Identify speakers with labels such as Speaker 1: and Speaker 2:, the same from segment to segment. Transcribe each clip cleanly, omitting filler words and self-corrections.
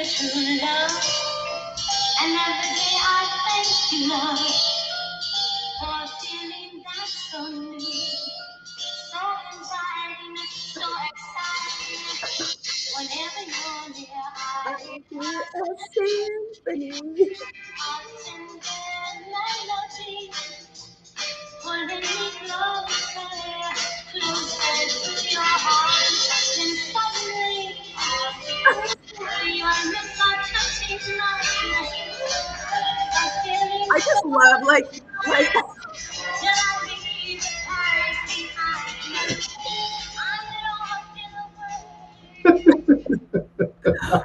Speaker 1: true love. And every day I thank you, love, for a feeling that's so new, so inviting, so exciting. Whenever you're near, I
Speaker 2: Hear a symphony.
Speaker 1: a tender melody, pulling me closer, closer to your arms. Then suddenly, your lips are touching mine. A feeling
Speaker 2: I
Speaker 1: so
Speaker 2: just love like
Speaker 1: till I leave the past behind. I'm lost in the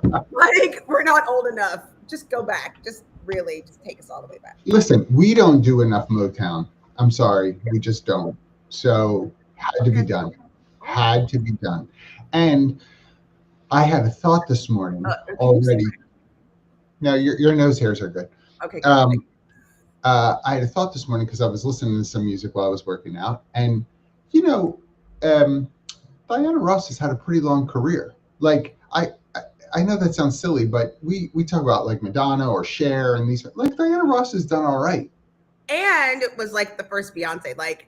Speaker 1: world.
Speaker 2: we're not old enough. Just go back. Just really just take us all the way back.
Speaker 3: Listen, we don't do enough Motown. I'm sorry, we just don't. So had to be
Speaker 2: Okay.
Speaker 3: done. Had to be done. And I had a thought this morning
Speaker 2: Can you say
Speaker 3: already. Now your nose hairs are good.
Speaker 2: okay, good.
Speaker 3: Um, I had a thought this morning because I was listening to some music while I was working out, and you know, um, Diana Ross has had a pretty long career. Like I know that sounds silly, but we talk about like Madonna or Cher and these like Diana Ross has done all right.
Speaker 2: And it was like the first Beyonce, like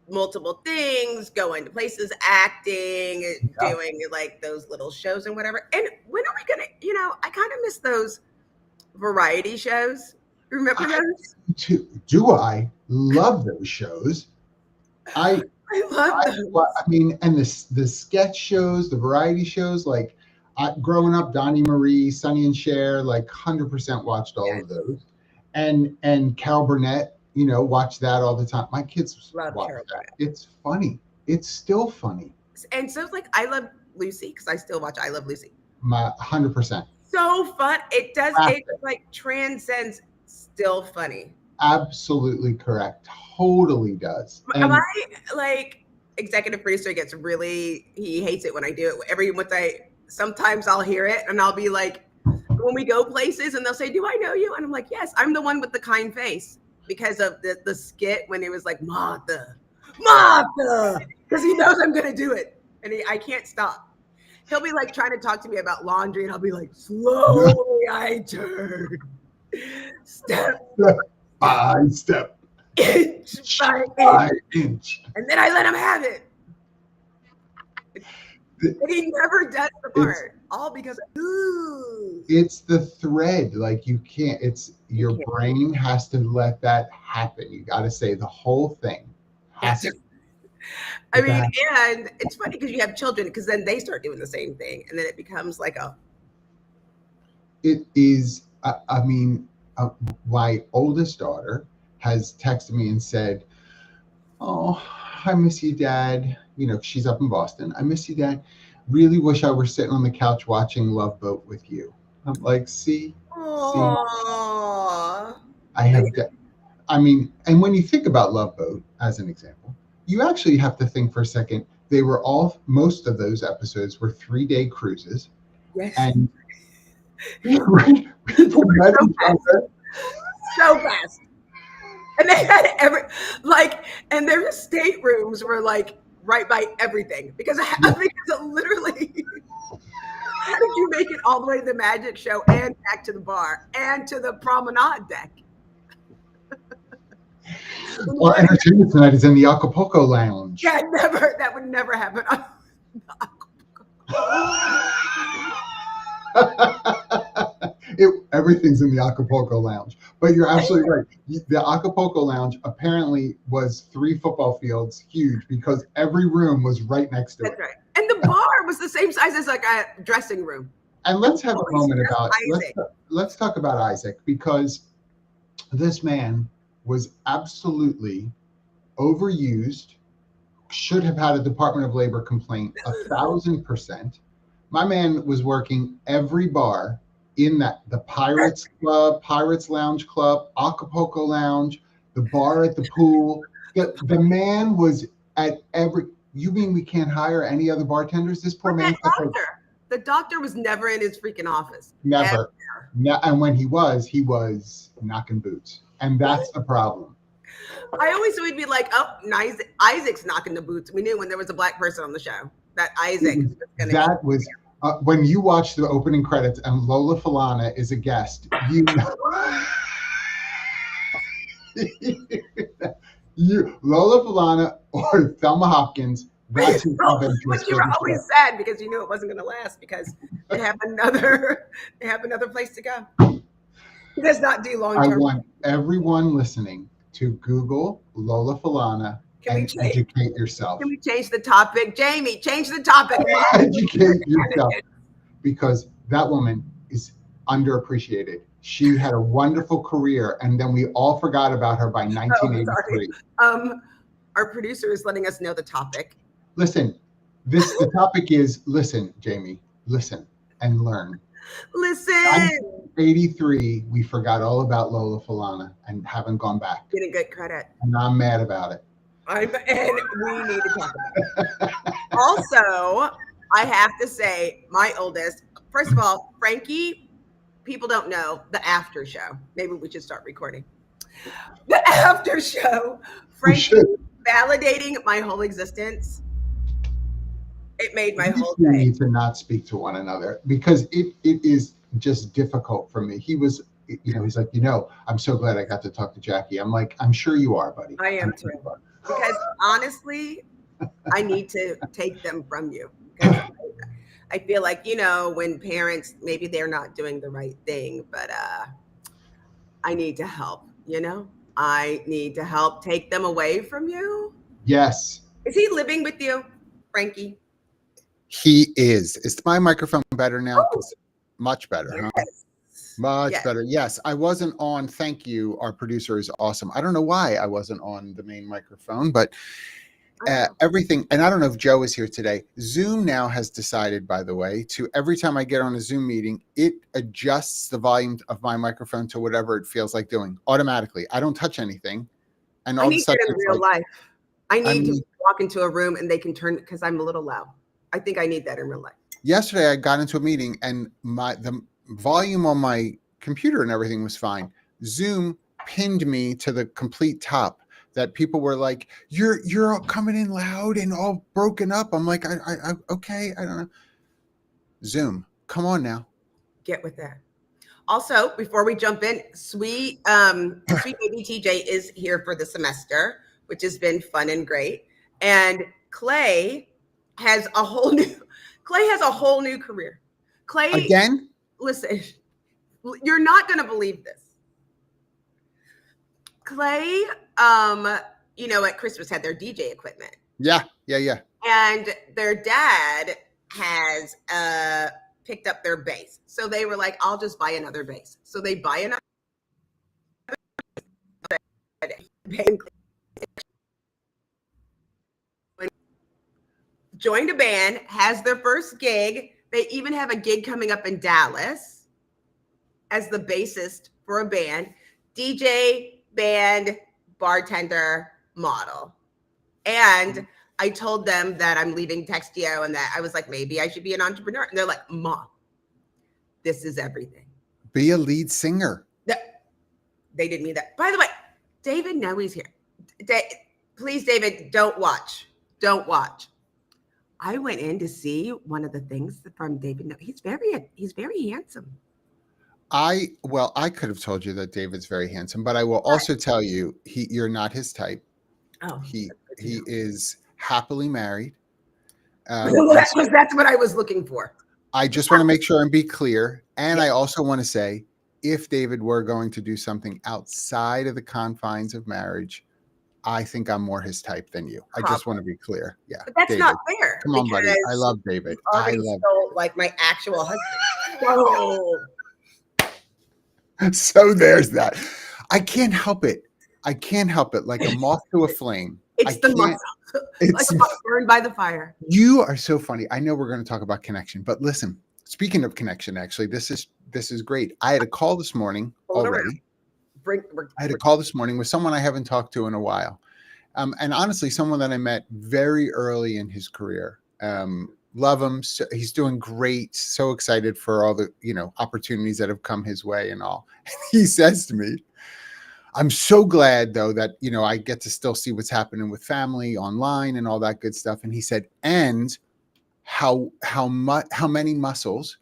Speaker 2: multiple things, going to places, acting, doing like those little shows and whatever. And when are we gonna, I kind of miss those variety shows. Remember those?
Speaker 3: Do I love those shows? I
Speaker 2: love those.
Speaker 3: I mean, and the sketch shows, the variety shows, like growing up, Donnie Marie, Sonny and Cher, like 100% watched all of those, and Carol Burnett, watch that all the time. My kids
Speaker 2: Love
Speaker 3: watch
Speaker 2: Carol
Speaker 3: that.
Speaker 2: Burnett.
Speaker 3: It's funny. It's still funny.
Speaker 2: And so it's like I Love Lucy because I still watch I Love Lucy.
Speaker 3: My 100%.
Speaker 2: So fun. It does. It like transcends. Still funny.
Speaker 3: Absolutely correct. Totally does. And
Speaker 2: My like executive producer gets really. He hates it when I do it. Sometimes I'll hear it and I'll be like, when we go places and they'll say, "Do I know you?" And I'm like, "Yes, I'm the one with the kind face," because of the skit when it was like Martha, because he knows I'm gonna do it and I can't stop. He'll be like trying to talk to me about laundry and I'll be like, slowly I turn, step
Speaker 3: by step,
Speaker 2: inch by
Speaker 3: by
Speaker 2: inch,
Speaker 3: inch.
Speaker 2: and then I let him have it. And he never does the part, all because of, ooh.
Speaker 3: It's the thread. Like you can't. It's your brain has to let that happen. You got to say the whole thing. Has to.
Speaker 2: I mean, and it's funny because you have children, because then they start doing the same thing, and then it becomes like a.
Speaker 3: It is. I mean, my oldest daughter has texted me and said, "Oh, I miss you, Dad." She's up in Boston. "I miss you, Dad. Really wish I were sitting on the couch watching Love Boat with you." I'm like, see.
Speaker 2: Aww.
Speaker 3: I have. I mean, and when you think about Love Boat as an example, you actually have to think for a second. Most of those episodes were 3-day cruises.
Speaker 2: Yes.
Speaker 3: And people met each other.
Speaker 2: So fast. And they had and their staterooms were like right by everything because literally, how did you make it all the way to the magic show and back to the bar and to the promenade deck?
Speaker 3: Well, entertainment tonight is in the Acapulco Lounge.
Speaker 2: Yeah, that would never happen.
Speaker 3: Everything's in the Acapulco Lounge. But you're absolutely right. The Acapulco Lounge apparently was 3 football fields huge because every room was right next to it.
Speaker 2: That's right. And the bar was the same size as like a dressing room.
Speaker 3: And let's have a moment about let's talk about Isaac, because this man was absolutely overused, should have had a Department of Labor complaint 1,000%. My man was working every bar in the Pirates Club, Pirates Lounge Club, Acapulco Lounge, the bar at the pool. The man was at every. You mean we can't hire any other bartenders? This poor man.
Speaker 2: The doctor was never in his freaking office.
Speaker 3: Never. And when he was knocking boots. And that's the problem.
Speaker 2: I always would be like, oh, Isaac's knocking the boots. We knew when there was a black person on the show that Isaac was going to
Speaker 3: When you watch the opening credits and Lola Falana is a guest, you Lola Falana or Thelma Hopkins. That's his love interest.
Speaker 2: But you were always sad because you knew it wasn't going to last because they have another place to go. He does not do long term.
Speaker 3: I want everyone listening to Google Lola Falana and educate yourself.
Speaker 2: Can we change the topic? Jamie, change the topic.
Speaker 3: Educate yourself. Because that woman is underappreciated. She had a wonderful career, and then we all forgot about her by 1983.
Speaker 2: Our producer is letting us know the topic.
Speaker 3: Listen, the topic is listen, Jamie, listen and learn.
Speaker 2: Listen.
Speaker 3: 1983, we forgot all about Lola Falana and haven't gone back.
Speaker 2: Didn't get credit.
Speaker 3: And I'm mad about it.
Speaker 2: And we need to talk about it. Also, I have to say, my oldest, first of all, Frankie, people don't know the after show. Maybe we should start recording. The after show, Frankie validating my whole existence. It made my whole day.
Speaker 3: We need to not speak to one another because it is just difficult for me. He was, he's like, I'm so glad I got to talk to Jackye. I'm like, I'm sure you are, buddy.
Speaker 2: I am too. Because honestly, I need to take them from you. I feel like, when parents, maybe they're not doing the right thing, but I need to help, I need to help take them away from you.
Speaker 3: Yes.
Speaker 2: Is he living with you, Frankie?
Speaker 4: He is. Is my microphone better now? Oh. Much better,
Speaker 2: yes.
Speaker 4: Huh? Much better. Yes, I wasn't on. Thank you. Our producer is awesome. I don't know why I wasn't on the main microphone, but everything, and I don't know if Joe is here today. Zoom now has decided, by the way, to every time I get on a Zoom meeting, it adjusts the volume of my microphone to whatever it feels like doing automatically. I don't touch anything. And all
Speaker 2: I need that in real life. I need to walk into a room and they can turn, because I'm a little loud. I think I need that in real life.
Speaker 4: Yesterday, I got into a meeting and the volume on my computer and everything was fine. Zoom pinned me to the complete top. That people were like, you're all coming in loud and all broken up. I'm like, I okay, I don't know. Zoom, come on now.
Speaker 2: Get with that. Also, before we jump in, sweet baby TJ is here for the semester, which has been fun and great. And Clay has a whole new career. Clay,
Speaker 4: again?
Speaker 2: Listen, you're not going to believe this. Clay, at Christmas had their DJ equipment.
Speaker 4: Yeah.
Speaker 2: And their dad has picked up their bass. So they were like, I'll just buy another bass. So they buy another bass. Joined a band, has their first gig. They even have a gig coming up in Dallas as the bassist for a band. DJ, band, bartender, model. And I told them that I'm leaving Textio and that I was like, maybe I should be an entrepreneur. And they're like, Mom, this is everything.
Speaker 4: Be a lead singer.
Speaker 2: They didn't mean that. By the way, David Noe's here. Please, David, don't watch. Don't watch. I went in to see one of the things from David Noe. He's very handsome.
Speaker 4: I could have told you that David's very handsome, but I will also tell you you're not his type.
Speaker 2: Oh,
Speaker 4: he is happily married.
Speaker 2: That's what I was looking for.
Speaker 4: I just want to make sure and be clear. And I also want to say, if David were going to do something outside of the confines of marriage, I think I'm more his type than you. I just want to be clear. Yeah.
Speaker 2: But that's
Speaker 4: David,
Speaker 2: not fair.
Speaker 4: Come on, buddy. I love David.
Speaker 2: I love like my actual husband. Whoa.
Speaker 4: So there's that. I can't help it. Like a moth to a flame.
Speaker 2: It's the moth. It's like burned by the fire.
Speaker 4: You are so funny. I know we're going to talk about connection, but listen, speaking of connection, actually, this is great. I had a call this morning already. I had a call this morning with someone I haven't talked to in a while. And honestly, someone that I met very early in his career. Love him. So he's doing great. So excited for all the, opportunities that have come his way and all. And he says to me, I'm so glad though that, I get to still see what's happening with family online and all that good stuff. And he said, and how many muscles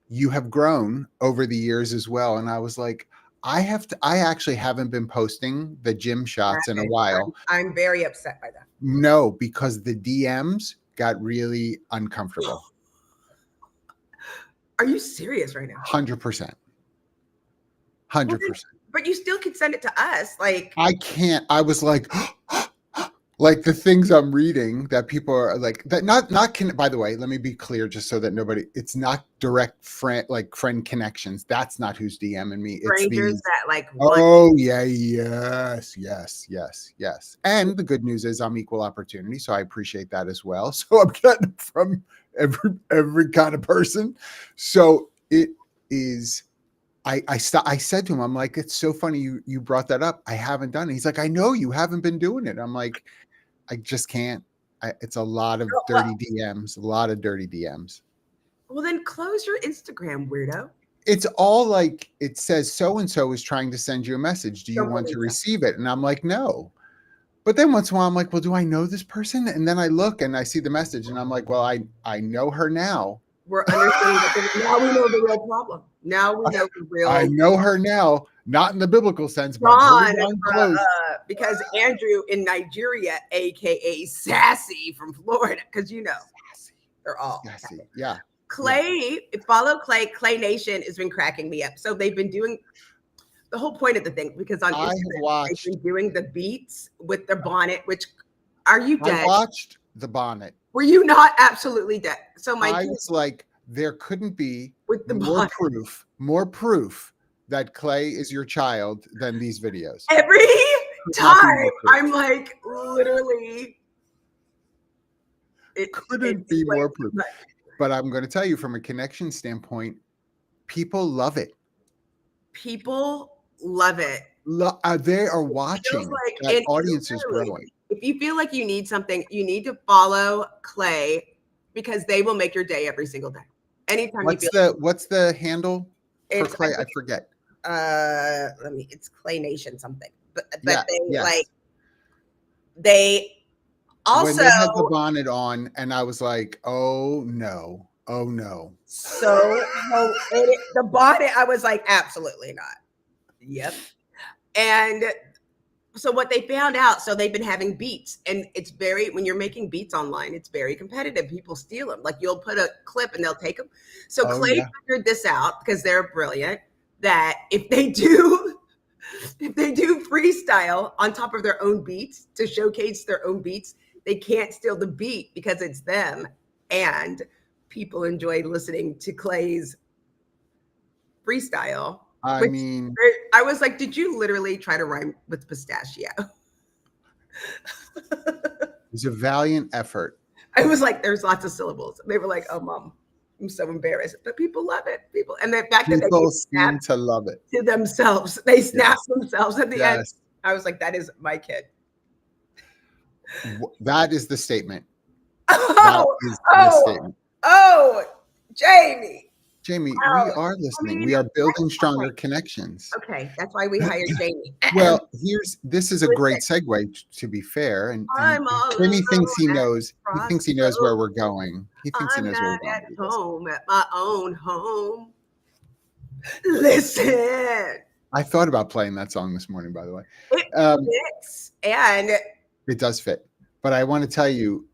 Speaker 4: you have grown over the years as well. And I was like, I actually haven't been posting the gym shots in a while.
Speaker 2: I'm very upset by that.
Speaker 4: No, because the DMs got really uncomfortable.
Speaker 2: Are you serious right now?
Speaker 4: 100%. 100%.
Speaker 2: But you still could send it to us. Like,
Speaker 4: I can't. I was like, like the things I'm reading that people are like that. By the way, let me be clear, just so that it's not direct friend connections. That's not who's DMing me.
Speaker 2: Strangers
Speaker 4: it's
Speaker 2: that like.
Speaker 4: Oh yeah, yes. And the good news is I'm equal opportunity, so I appreciate that as well. So I'm getting from every kind of person. So it is. I said to him, I'm like, it's so funny you brought that up. I haven't done it. He's like, I know you haven't been doing it. I'm like, I just can't. It's a lot of dirty DMs, a lot of dirty DMs.
Speaker 2: Well, then close your Instagram, weirdo.
Speaker 4: It's all like, it says so-and-so is trying to send you a message. Do you want to receive it? And I'm like, no. But then once in a while, I'm like, well, do I know this person? And then I look and I see the message and I'm like, well, I know her now.
Speaker 2: We're understanding that now we know the real problem. Now we know the real.
Speaker 4: I know her now, not in the biblical sense,
Speaker 2: but because Andrew in Nigeria, aka Sassy from Florida, because they're all
Speaker 4: sassy. Yeah.
Speaker 2: Clay, follow Clay. Clay Nation has been cracking me up. So they've been doing the whole point of the thing because on Instagram they've been doing the beats with the bonnet. Which are you dead?
Speaker 4: I watched the bonnet.
Speaker 2: Were you not absolutely dead? So
Speaker 4: I was like, there couldn't be more proof that Clay is your child than these videos.
Speaker 2: Every time I'm like, literally,
Speaker 4: it couldn't be more proof. But I'm going to tell you, from a connection standpoint, people love it.
Speaker 2: People love it.
Speaker 4: They are watching. That audience is growing.
Speaker 2: If you feel like you need something, you need to follow Clay because they will make your day every single day. Anytime
Speaker 4: what's the handle for Clay? I forget.
Speaker 2: It's Clay Nation something. But they also
Speaker 4: when they had the bonnet on, and I was like, oh no.
Speaker 2: So the bonnet, I was like, absolutely not. Yep. And so what they found out, so they've been having beats, and it's when you're making beats online, it's very competitive. People steal them. Like you'll put a clip and they'll take them. So Clay figured this out because they're brilliant, that if they do freestyle on top of their own beats to showcase their own beats, they can't steal the beat because it's them. And people enjoy listening to Clay's freestyle.
Speaker 4: I mean,
Speaker 2: I was like, did you literally try to rhyme with pistachio?
Speaker 4: It's a valiant effort.
Speaker 2: I was like, there's lots of syllables. They were like, oh, Mom, I'm so embarrassed. But people love it. And the fact that
Speaker 4: they seem to love it
Speaker 2: to themselves, they snap themselves at the end. I was like, that is my kid.
Speaker 4: That is the statement. Jamie, we are listening. We are building stronger connections.
Speaker 2: Okay, that's why we hired Jamie.
Speaker 4: Well, this is a great segue, to be fair. And Jamie thinks he knows. He thinks he knows where we're going. He thinks he knows where we're going.
Speaker 2: I'm at home at my own home. Listen.
Speaker 4: I thought about playing that song this morning, by the way.
Speaker 2: It fits, and
Speaker 4: it does fit. But I want to tell you,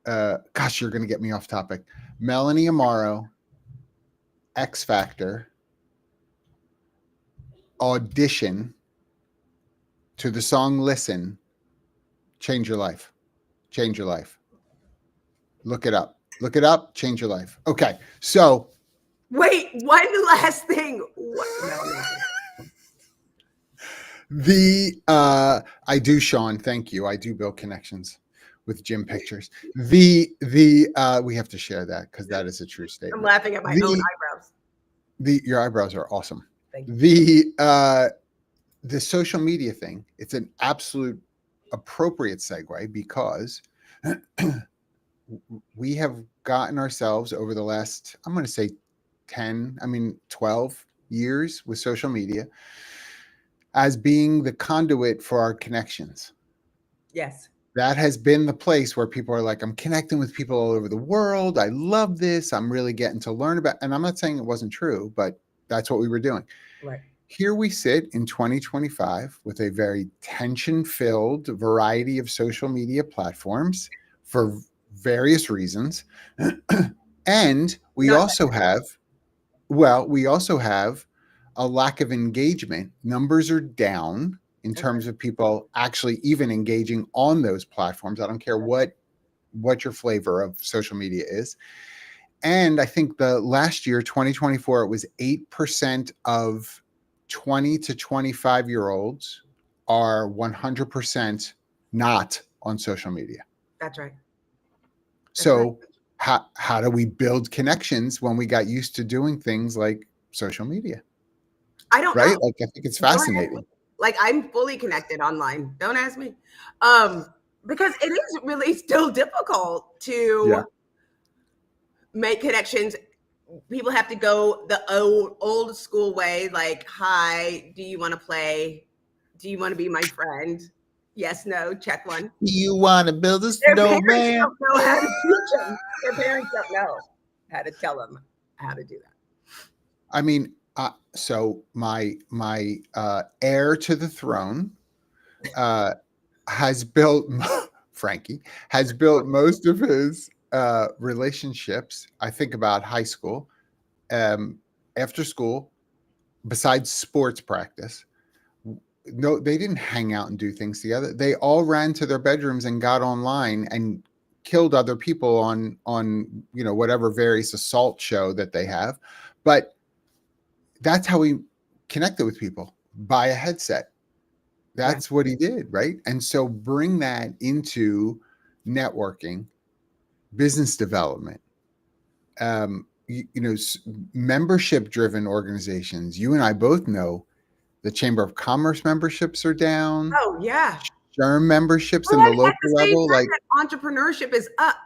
Speaker 4: gosh, you're going to get me off topic. Melanie Amaro, X Factor audition to the song Listen, change your life. Change your life. Look it up. Look it up. Change your life. Okay. So
Speaker 2: wait, one last thing.
Speaker 4: I do, Sean. Thank you. I do build connections with gym pictures. We have to share that because that is a true statement.
Speaker 2: I'm laughing at my own eyebrows.
Speaker 4: Your eyebrows are awesome. Thank you. The social media thing, it's an absolute appropriate segue because we have gotten ourselves over the last, I'm going to say 12 years with social media as being the conduit for our connections.
Speaker 2: Yes.
Speaker 4: That has been the place where people are like, I'm connecting with people all over the world. I love this. I'm really getting to learn about, and I'm not saying it wasn't true, but that's what we were doing.
Speaker 2: Right.
Speaker 4: Here we sit in 2025 with a very tension-filled variety of social media platforms for various reasons. And we also have a lack of engagement. Numbers are down in terms of people actually even engaging on those platforms. I don't care what your flavor of social media is. And I think the last year, 2024, it was 8% of 20 to 25-year-olds are 100% not on social media.
Speaker 2: That's right.
Speaker 4: So how do we build connections when we got used to doing things like social media?
Speaker 2: I don't
Speaker 4: know.
Speaker 2: Like,
Speaker 4: I think it's fascinating.
Speaker 2: Like, I'm fully connected online. Don't ask me. Because it is really still difficult to make connections. People have to go the old school way, like, hi, do you want to play? Do you want to be my friend? Yes, no, check one.
Speaker 1: Do you want to build a snowman?
Speaker 2: Their parents don't know how to teach them. Their parents don't know how to tell them how to do that.
Speaker 4: I mean, so my heir to the throne has built, Frankie, has built most of his relationships. I think about high school, after school, besides sports practice. No, they didn't hang out and do things together. They all ran to their bedrooms and got online and killed other people on whatever various assault show that they have. But that's how he connected with people, by a headset. That's what he did, right? And so bring that into networking, business development, membership-driven organizations. You and I both know the Chamber of Commerce memberships are down.
Speaker 2: Oh yeah,
Speaker 4: SHRM memberships in the local level, like
Speaker 2: entrepreneurship is up.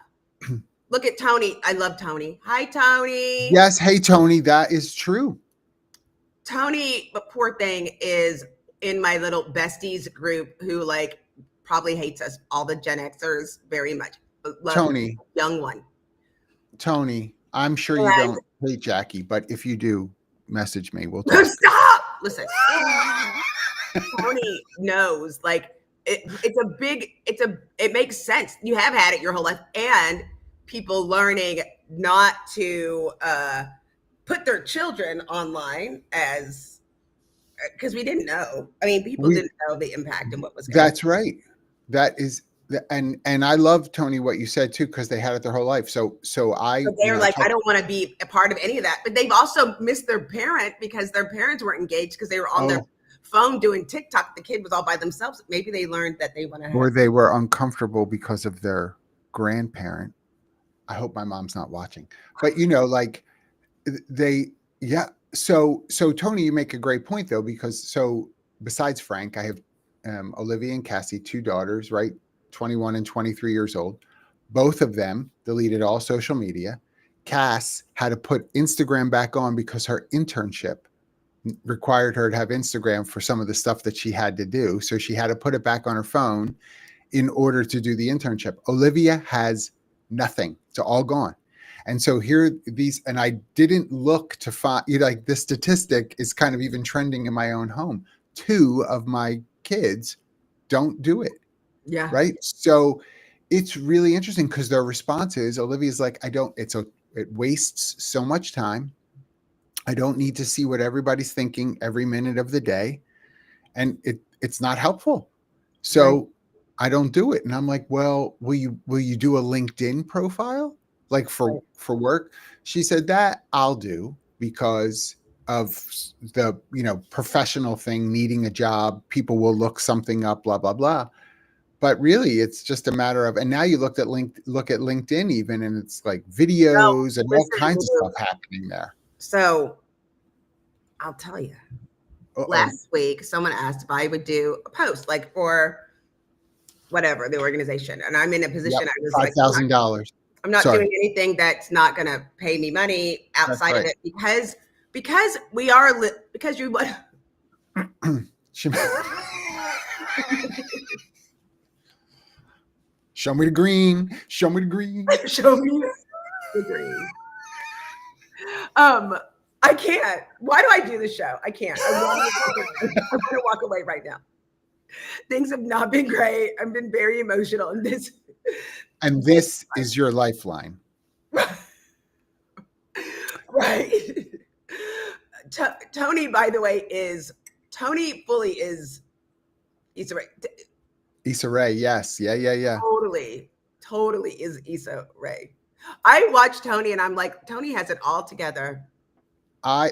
Speaker 2: Look at Tony. I love Tony. Hi, Tony.
Speaker 4: Yes, hey Tony, that is true.
Speaker 2: Tony, but poor thing, is in my little besties group who like probably hates us, all the Gen Xers, very much. Love
Speaker 4: Tony,
Speaker 2: young one.
Speaker 4: Tony, I'm sure you don't hate Jackye, but if you do, message me. We'll talk.
Speaker 2: Stop. Listen, Tony knows, like, it makes sense. You have had it your whole life, and people learning not to put their children online because we didn't know. I mean, people didn't know the impact and what was going on.
Speaker 4: That's right. That is, and I love, Tony, what you said too, because they had it their whole life. So
Speaker 2: they're like, I don't want to be a part of any of that. But they've also missed their parent because their parents weren't engaged because they were on their phone doing TikTok. The kid was all by themselves. Maybe they learned that they want to
Speaker 4: or they were uncomfortable because of their grandparent. I hope my mom's not watching, but So Tony, you make a great point though, because besides Frank, I have Olivia and Cassie, 2 daughters, right? 21 and 23 years old. Both of them deleted all social media. Cass had to put Instagram back on because her internship required her to have Instagram for some of the stuff that she had to do. So she had to put it back on her phone in order to do the internship. Olivia has nothing. It's all gone. And so and I didn't look to find, like, the statistic is kind of even trending in my own home. 2 of my kids don't do it.
Speaker 2: Yeah.
Speaker 4: Right. So it's really interesting because their response is, Olivia's like, it wastes so much time. I don't need to see what everybody's thinking every minute of the day. And it's not helpful. So I don't do it. And I'm like, well, will you do a LinkedIn profile? Like for work? She said that I'll do because of the, professional thing, needing a job. People will look something up, blah, blah, blah. But really, it's just a matter of, and now you look at LinkedIn even, and it's like videos and all kinds of stuff happening there.
Speaker 2: So I'll tell you, last week, someone asked if I would do a post, like, for whatever, the organization. And I'm in a position, I was like,
Speaker 4: $5,000.
Speaker 2: I'm not doing anything that's not going to pay me money outside of it because we are, because you what?
Speaker 4: Show me the green. Show me the green.
Speaker 2: Show me the green. I can't. Why do I do this show? I can't. I want to walk away right now. Things have not been great. I've been very emotional in this.
Speaker 4: And this is your lifeline.
Speaker 2: Right. Tony, by the way, Tony fully is Issa Rae.
Speaker 4: Issa Rae, yes. Yeah.
Speaker 2: Totally is Issa Rae. I watch Tony and I'm like, Tony has it all together.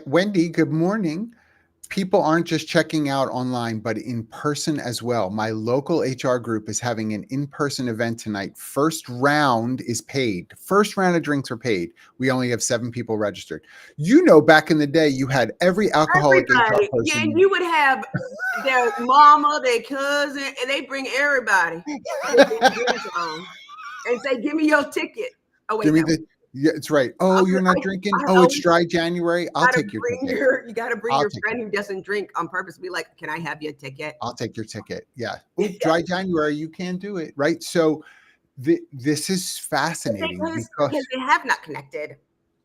Speaker 4: Wendy, good morning. People aren't just checking out online, but in person as well. My local HR group is having an in-person event tonight. First round is paid. First round of drinks are paid. We only have 7 people registered. You know, back in the day, you had every alcoholic HR person.
Speaker 2: Yeah, and you would have their mama, their cousin, and they bring everybody and say, give me your ticket. Oh, wait,
Speaker 4: give me yeah, it's right. Oh, you're not drinking? Oh, it's dry January. I'll take your ticket.
Speaker 2: You got to bring your friend who doesn't drink on purpose. Be like, can I have your ticket?
Speaker 4: I'll take your ticket. Yeah. Ooh, dry January, you can't do it. Right. So this is fascinating
Speaker 2: because they have not connected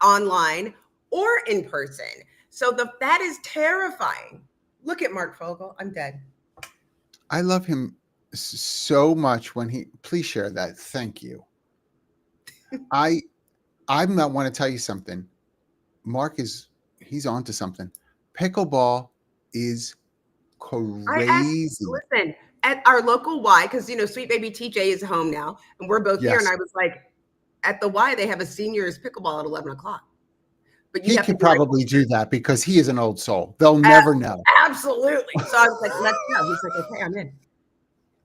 Speaker 2: online or in person. So that is terrifying. Look at Mark Fogel. I'm dead.
Speaker 4: I love him so much please share that. Thank you. I'm not want to tell you something. Mark he's on to something. Pickleball is crazy.
Speaker 2: Listen, at our local Y, because Sweet Baby TJ is home now, and we're both here. And I was like, at the Y, they have a seniors pickleball at 11 o'clock. But
Speaker 4: he could probably do that because he is an old soul. They'll never know.
Speaker 2: Absolutely. So I was like, let's go. He's like, okay, I'm in.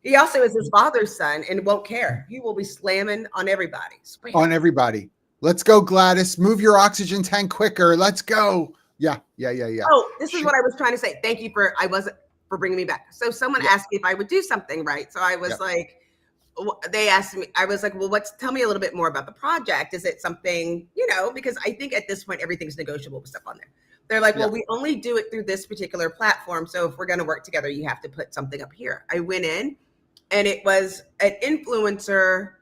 Speaker 2: He also is his father's son and won't care. He will be slamming on everybody.
Speaker 4: On everybody. Let's go, Gladys. Move your oxygen tank quicker. Let's go. Yeah.
Speaker 2: Oh, this is what I was trying to say. Thank you for bringing me back. So someone asked me if I would do something, right? So I was like, they asked me, I was like, well, tell me a little bit more about the project. Is it something, because I think at this point, everything's negotiable with stuff on there. They're like, well, we only do it through this particular platform. So if we're going to work together, you have to put something up here. I went in and it was an influencer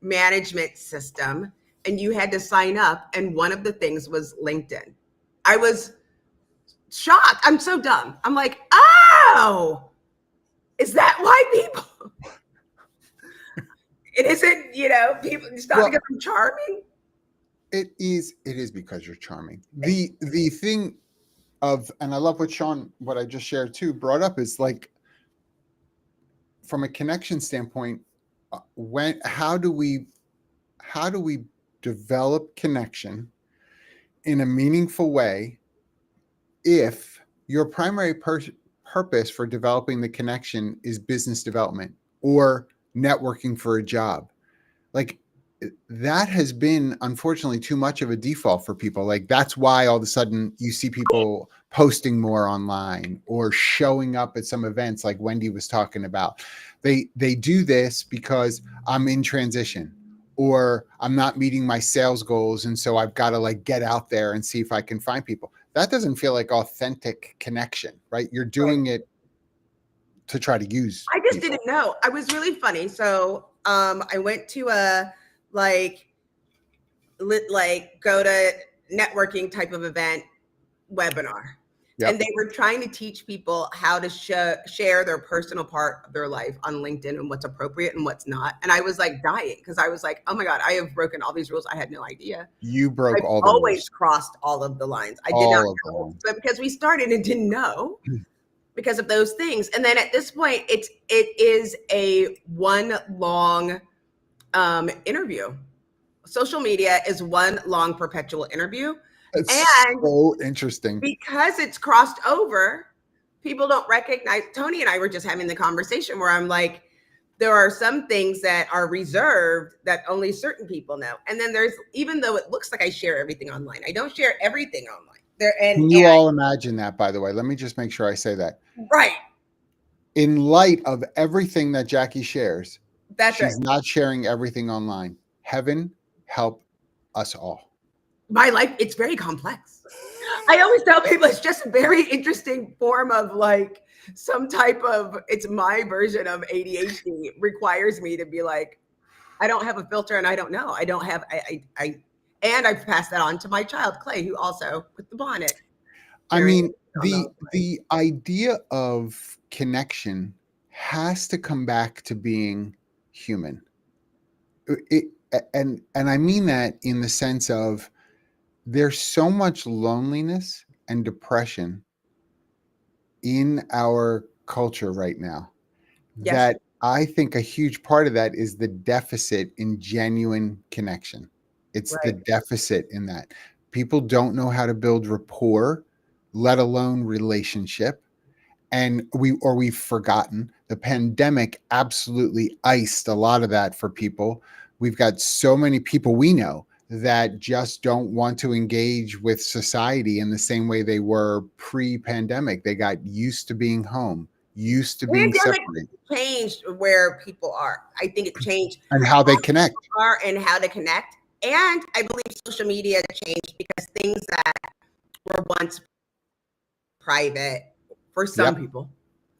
Speaker 2: management system. And you had to sign up. And one of the things was LinkedIn. I was shocked. I'm so dumb. I'm like, oh, is that why people? It isn't, people stop because I'm charming.
Speaker 4: It is because you're charming. The thing and I love what I just shared too, brought up is like, from a connection standpoint, how do we develop connection in a meaningful way if your primary purpose for developing the connection is business development or networking for a job? Like, that has been unfortunately too much of a default for people. Like, that's why all of a sudden you see people posting more online or showing up at some events like Wendy was talking about. They do this because I'm in transition, or I'm not meeting my sales goals. And so I've got to get out there and see if I can find people. That doesn't feel like authentic connection, right? You're doing it to try to use.
Speaker 2: I just didn't know. I was really funny. So I went to a go to networking type of event webinar. Yep. And they were trying to teach people how to share their personal part of their life on LinkedIn and what's appropriate and what's not. And I was like dying because I was like, oh my God, I have broken all these rules. I had no idea.
Speaker 4: You broke all the rules.
Speaker 2: I've always crossed all of the lines. I did not know. But because we started and didn't know because of those things. And then at this point, it is a one long interview. Social media is one long perpetual interview.
Speaker 4: It's so interesting.
Speaker 2: Because it's crossed over, people don't recognize. Tony and I were just having the conversation where I'm like, there are some things that are reserved that only certain people know. And then there's, even though it looks like I share everything online, I don't share everything online.
Speaker 4: Can you all imagine that, by the way? Let me just make sure I say that.
Speaker 2: Right.
Speaker 4: In light of everything that Jackye shares, she's
Speaker 2: right.
Speaker 4: not sharing everything online. Heaven help us all.
Speaker 2: My life, it's very complex. I always tell people it's just a very interesting form of some type of, it's my version of ADHD. Requires me to be like, I don't have a filter, and I don't know. I don't have. And I've passed that on to my child Clay, who also with the bonnet.
Speaker 4: I mean, the idea of connection has to come back to being human. And I mean that in the sense of there's so much loneliness and depression in our culture right now that I think a huge part of that is the deficit in genuine connection. It's the deficit in that. People don't know how to build rapport, let alone relationship. And we've forgotten. The pandemic absolutely iced a lot of that for people. We've got so many people we know that just don't want to engage with society in the same way they were pre-pandemic. They got used to being home, used to being separated.
Speaker 2: Changed where people are. I think it changed
Speaker 4: and how they connect
Speaker 2: and how to connect. And I believe social media changed because things that were once private for some people,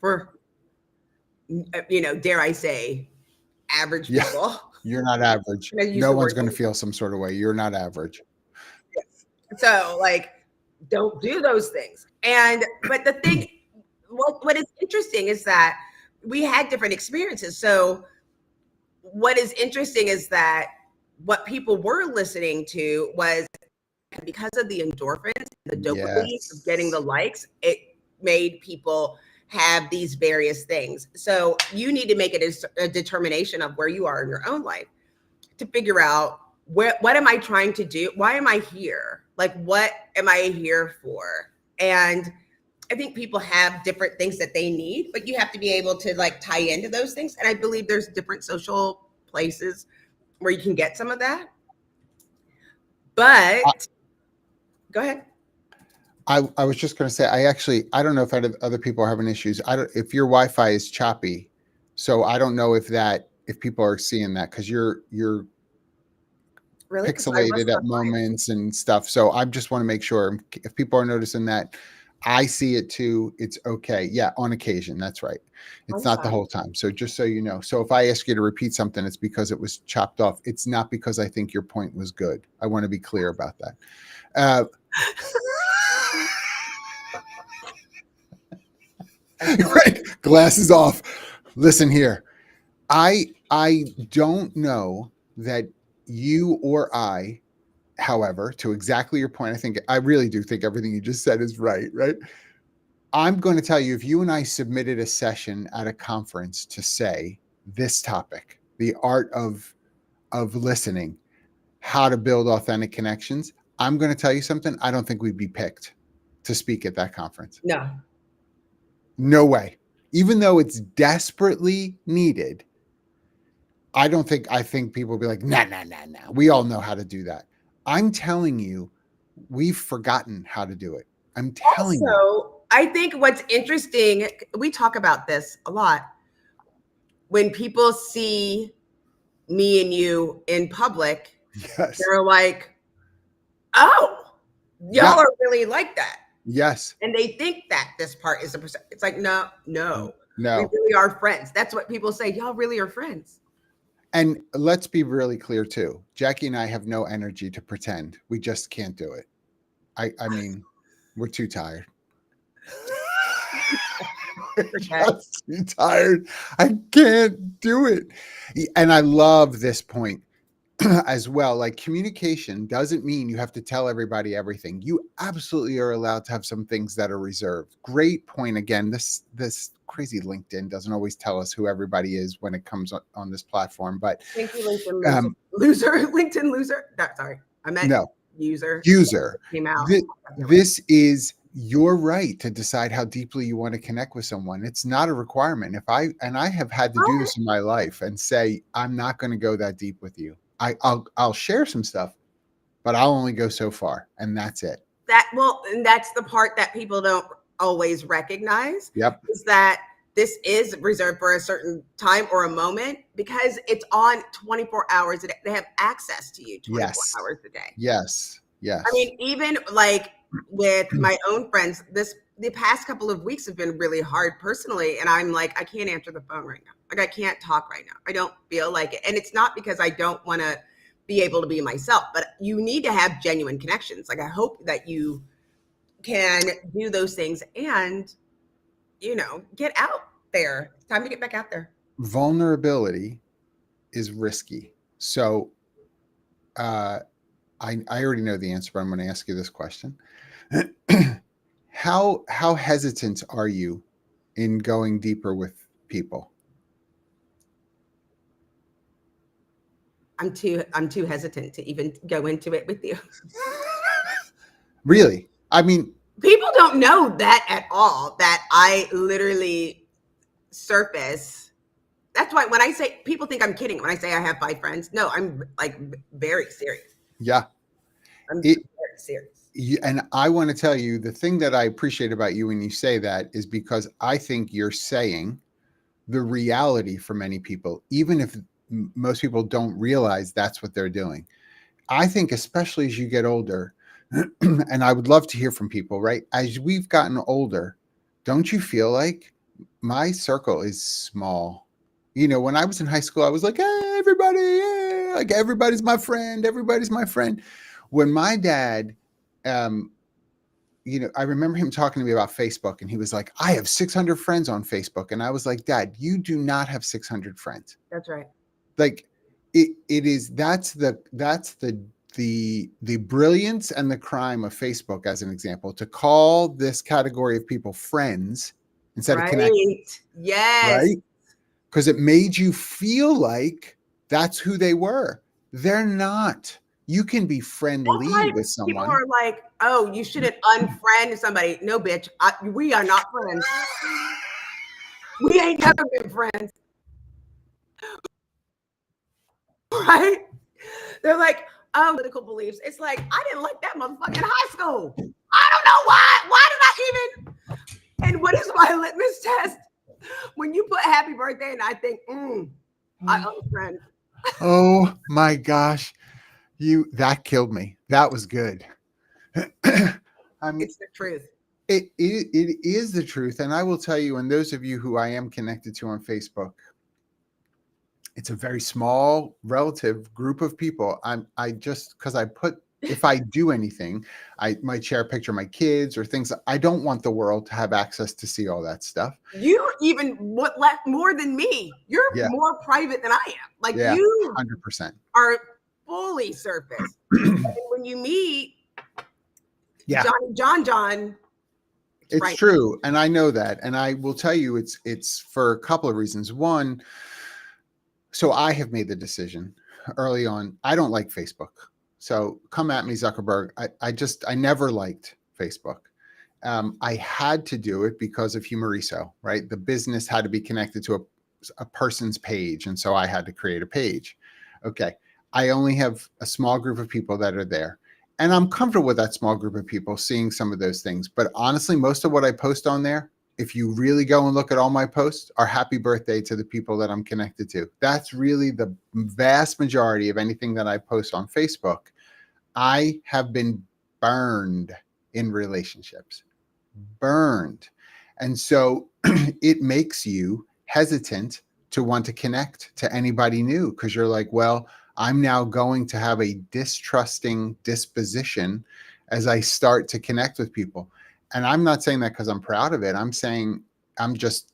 Speaker 2: for dare I say, average people.
Speaker 4: You're not average. No one's going to feel some sort of way. You're not average.
Speaker 2: Yes. So don't do those things. But the thing, what is interesting is that we had different experiences. So what is interesting is that what people were listening to was because of the endorphins, the dopamine of getting the likes, it made people have these various things. So you need to make it a determination of where you are in your own life to figure out what am I trying to do? Why am I here? What am I here for? And I think people have different things that they need, but you have to be able to tie into those things. And I believe there's different social places where you can get some of that. But go ahead.
Speaker 4: I was just going to say, I don't know if other people are having issues. If your Wi-Fi is choppy, so I don't know if people are seeing that because you're really pixelated at moments and stuff. So I just want to make sure if people are noticing that, I see it too. It's okay. Yeah, on occasion. That's right. It's not the whole time. So just so you know. So if I ask you to repeat something, it's because it was chopped off. It's not because I think your point was good. I want to be clear about that. Right. Glasses off. Listen here. I don't know that you or I, however, to exactly your point, I really do think everything you just said is right. I'm going to tell you, if you and I submitted a session at a conference to say this topic, the art of listening, how to build authentic connections, I'm going to tell you something. I don't think we'd be picked to speak at that conference. No way. Even though it's desperately needed, I think people will be like, nah. We all know how to do that. I'm telling you, we've forgotten how to do it. I'm telling you.
Speaker 2: Also, I think what's interesting, we talk about this a lot. When people see me and you in public, they're like, oh, y'all are really like that.
Speaker 4: Yes.
Speaker 2: And they think that this part is it's like, no. We really are friends. That's what people say. Y'all really are friends.
Speaker 4: And let's be really clear too. Jackye and I have no energy to pretend. We just can't do it. I mean, we're too tired. We're just too tired. I can't do it. And I love this point as well. Communication doesn't mean you have to tell everybody everything. You absolutely are allowed to have some things that are reserved. Great point. Again, this crazy LinkedIn doesn't always tell us who everybody is when it comes on this platform. But
Speaker 2: thank you, LinkedIn loser. LinkedIn loser. No, sorry, I meant user.
Speaker 4: Came out. This is your right to decide how deeply you want to connect with someone. It's not a requirement. I have had to do this in my life and say, I'm not going to go that deep with you. I'll share some stuff, but I'll only go so far, and that's it.
Speaker 2: And that's the part that people don't always recognize.
Speaker 4: Yep.
Speaker 2: Is that this is reserved for a certain time or a moment because it's on 24 hours a day. They have access to you 24 hours a day.
Speaker 4: Yes.
Speaker 2: I mean, even with my own friends, the past couple of weeks have been really hard personally. And I'm like, I can't answer the phone right now. Like, I can't talk right now. I don't feel like it. And it's not because I don't want to be able to be myself, but you need to have genuine connections. Like, I hope that you can do those things and, get out there. It's time to get back out there.
Speaker 4: Vulnerability is risky. So I already know the answer, but I'm going to ask you this question. How hesitant are you in going deeper with people?
Speaker 2: I'm too hesitant to even go into it with you.
Speaker 4: Really? I mean,
Speaker 2: people don't know that at all, that I literally surface. That's why when I say, people think I'm kidding when I say I have 5 friends. No, I'm like very serious.
Speaker 4: Yeah.
Speaker 2: I'm very serious.
Speaker 4: And I want to tell you, the thing that I appreciate about you when you say that is because I think you're saying the reality for many people, even if most people don't realize that's what they're doing. I think especially as you get older, and I would love to hear from people, right? As we've gotten older, don't you feel like my circle is small? When I was in high school, I was like, hey, everybody, like everybody's my friend. Everybody's my friend. When my dad, I remember him talking to me about Facebook, and he was like, I have 600 friends on Facebook. And I was like, Dad, you do not have 600 friends.
Speaker 2: That's right.
Speaker 4: Like that's the brilliance and the crime of Facebook, as an example, to call this category of people friends instead of connecting.
Speaker 2: Yes.
Speaker 4: Right? Because it made you feel like that's who they were. They're not. You can be friendly with someone.
Speaker 2: People are like, oh, you shouldn't unfriend somebody. No, bitch. We are not friends. We ain't never been friends. Right? They're like, oh, political beliefs. It's like, I didn't like that motherfucker in high school. I don't know why. Why did I even? And what is my litmus test? When you put happy birthday and I think, I unfriend.
Speaker 4: Oh my gosh. That killed me. That was good. I mean,
Speaker 2: it's the truth.
Speaker 4: It is the truth. And I will tell you, and those of you who I am connected to on Facebook, it's a very small relative group of people. If I do anything, I might share a picture of my kids or things. I don't want the world to have access to see all that stuff.
Speaker 2: You even more than me. You're more private than I am. Like you
Speaker 4: 100%
Speaker 2: are fully surface. When you meet John,
Speaker 4: it's right. True. And I know that. And I will tell you, it's for a couple of reasons. One, so I have made the decision early on. I don't like Facebook. So come at me, Zuckerberg. I never liked Facebook. I had to do it because of Humoriso, right? The business had to be connected to a person's page. And so I had to create a page. Okay. I only have a small group of people that are there. And I'm comfortable with that small group of people seeing some of those things. But honestly, most of what I post on there, if you really go and look at all my posts, are happy birthday to the people that I'm connected to. That's really the vast majority of anything that I post on Facebook. I have been burned in relationships. Burned. And so it makes you hesitant to want to connect to anybody new because you're like, well, I'm now going to have a distrusting disposition as I start to connect with people. And I'm not saying that because I'm proud of it. I'm saying, I'm just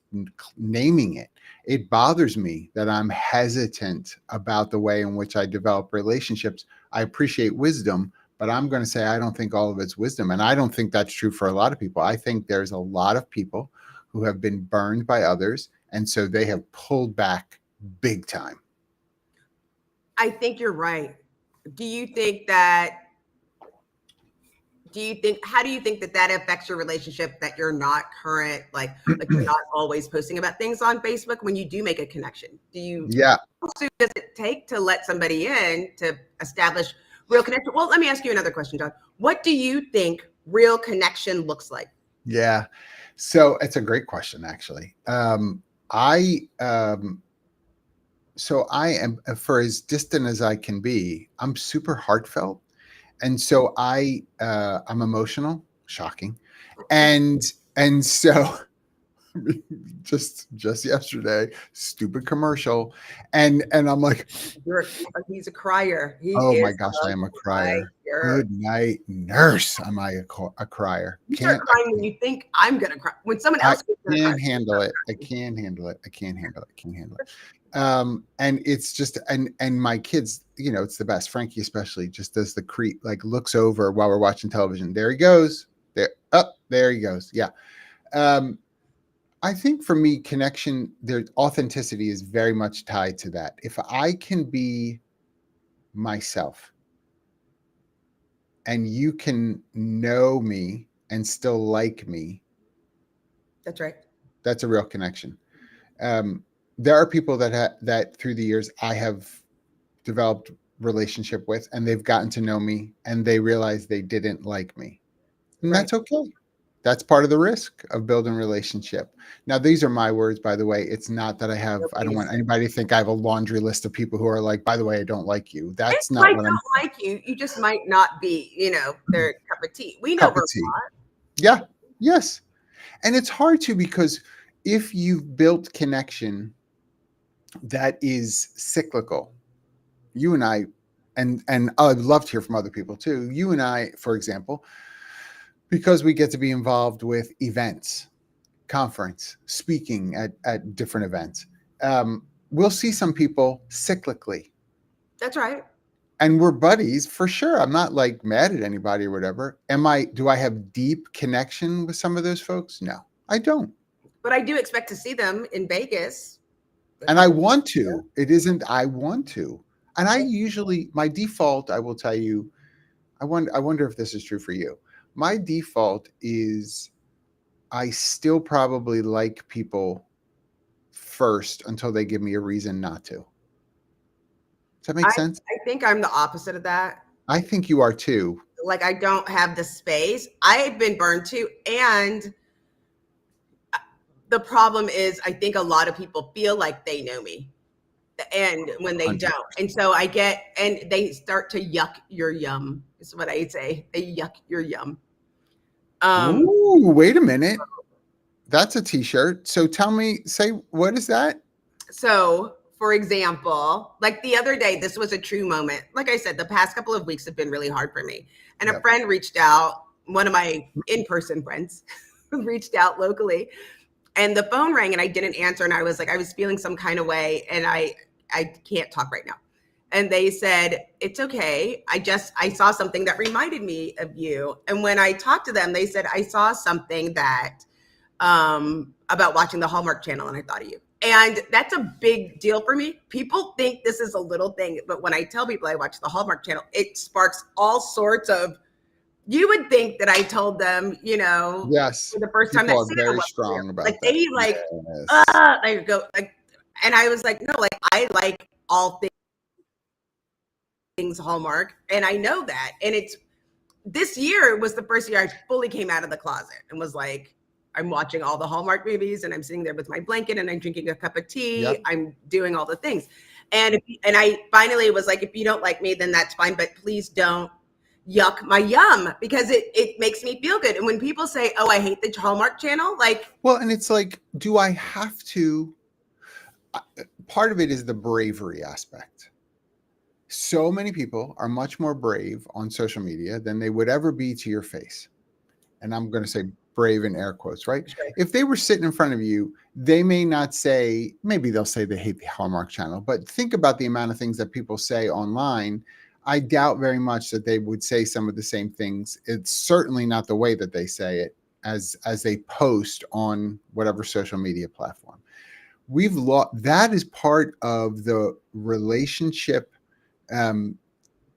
Speaker 4: naming it. It bothers me that I'm hesitant about the way in which I develop relationships. I appreciate wisdom, but I'm going to say I don't think all of it's wisdom. And I don't think that's true for a lot of people. I think there's a lot of people who have been burned by others. And so they have pulled back big time.
Speaker 2: I think you're right. How do you think that affects your relationship, that you're not current, like you're not always posting about things on Facebook when you do make a connection? How soon does it take to let somebody in to establish real connection? Well, let me ask you another question, John. What do you think real connection looks like?
Speaker 4: Yeah. So it's a great question, actually. So I am, for as distant as I can be, I'm super heartfelt. And so I'm emotional. shocking. And so just yesterday, stupid commercial. And I'm like,
Speaker 2: he's a crier.
Speaker 4: Oh my gosh, I am a crier. Good night, nurse. Am I a crier?
Speaker 2: You start crying when you think I'm gonna cry. When someone else
Speaker 4: can't handle it. I can't handle it. And it's just and my kids, it's the best. Frankie especially just does the creep, like looks over while we're watching television. There he goes. There he goes. Yeah. I think for me, connection, their authenticity is very much tied to that. If I can be myself and you can know me and still like me,
Speaker 2: that's right.
Speaker 4: That's a real connection. There are people that through the years I have developed relationship with, and they've gotten to know me and they realize they didn't like me. And that's okay. That's part of the risk of building a relationship. Now, these are my words, by the way. It's not that I don't want anybody to think I have a laundry list of people who are like, by the way, I don't like you. That's not what I'm saying.
Speaker 2: Like you. You just might not be, their cup of tea. We know we're not.
Speaker 4: Yeah. Yes. And it's hard to, because if you've built connection that is cyclical, you and I, and I'd love to hear from other people too. You and I, for example, because we get to be involved with events, conference, speaking at different events. We'll see some people cyclically.
Speaker 2: That's right.
Speaker 4: And we're buddies for sure. I'm not like mad at anybody or whatever. Do I have deep connection with some of those folks? No, I don't.
Speaker 2: But I do expect to see them in Vegas.
Speaker 4: And I want to. I want to. And I usually, my default, I will tell you, I wonder if this is true for you. My default is I still probably like people first until they give me a reason not to. Does that make sense?
Speaker 2: I think I'm the opposite of that.
Speaker 4: I think you are too.
Speaker 2: Like, I don't have the space. I've been burned too. And the problem is, I think a lot of people feel like they know me. And when they 100%. Don't. And so and they start to yuck your yum, is what I say. They yuck your yum.
Speaker 4: Ooh, wait a minute. That's a t-shirt. So what is that?
Speaker 2: So, for example, like the other day, this was a true moment. Like I said, the past couple of weeks have been really hard for me. And a friend reached out, one of my in-person friends reached out locally, and the phone rang and I didn't answer. And I was like, I was feeling some kind of way and I can't talk right now. And they said, it's okay. I saw something that reminded me of you. And when I talked to them, they said, I saw something that, about watching the Hallmark Channel and I thought of you. And that's a big deal for me. People think this is a little thing, but when I tell people I watch the Hallmark Channel, it sparks all sorts of, you would think that I told them,
Speaker 4: yes,
Speaker 2: for the first time
Speaker 4: that Santa was strong there. About
Speaker 2: like
Speaker 4: that.
Speaker 2: They like,
Speaker 4: yes.
Speaker 2: They go like, and I was like, no, like I like all things Hallmark, and I know that. And this year was the first year I fully came out of the closet and was like, I'm watching all the Hallmark movies and I'm sitting there with my blanket and I'm drinking a cup of tea. Yep. I'm doing all the things. And I finally was like, if you don't like me, then that's fine, but please don't yuck my yum, because it makes me feel good. And when people say, oh, I hate the Hallmark Channel, like,
Speaker 4: well, and it's like, do I have to? Part of it is the bravery aspect. So many people are much more brave on social media than they would ever be to your face. And I'm going to say brave in air quotes, right? Sure. If they were sitting in front of you, they may not say, maybe they'll say they hate the Hallmark Channel, but think about the amount of things that people say online. I doubt very much that they would say some of the same things. It's certainly not the way that they say it as they post on whatever social media platform. We've lost, that is part of the relationship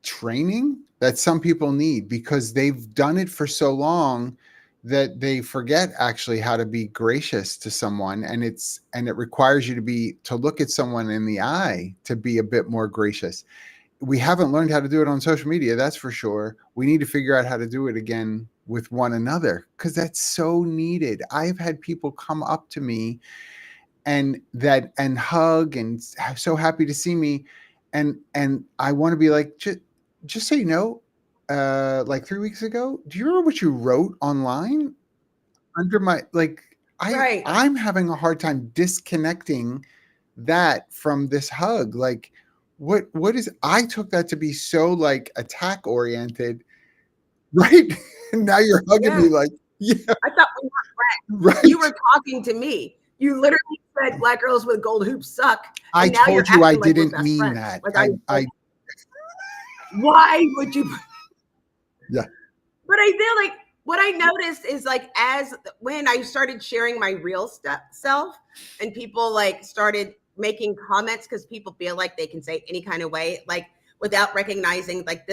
Speaker 4: training that some people need, because they've done it for so long that they forget actually how to be gracious to someone. And it requires you to look at someone in the eye to be a bit more gracious. We haven't learned how to do it on social media. That's for sure. We need to figure out how to do it again with one another, because that's so needed. I've had people come up to me and hug and so happy to see me. And I want to be like, just so you know, like 3 weeks ago. Do you remember what you wrote online under my I'm having a hard time disconnecting that from this hug. Like, what is, I took that to be so like attack oriented, right? And now you're hugging me like, yeah.
Speaker 2: I thought we were friends. Right. You were talking to me. You literally said black girls with gold hoops suck.
Speaker 4: I told you I didn't mean that.
Speaker 2: Like I why would you?
Speaker 4: Yeah.
Speaker 2: But I feel like what I noticed is like when I started sharing my real self and people like started making comments because people feel like they can say any kind of way, like without recognizing like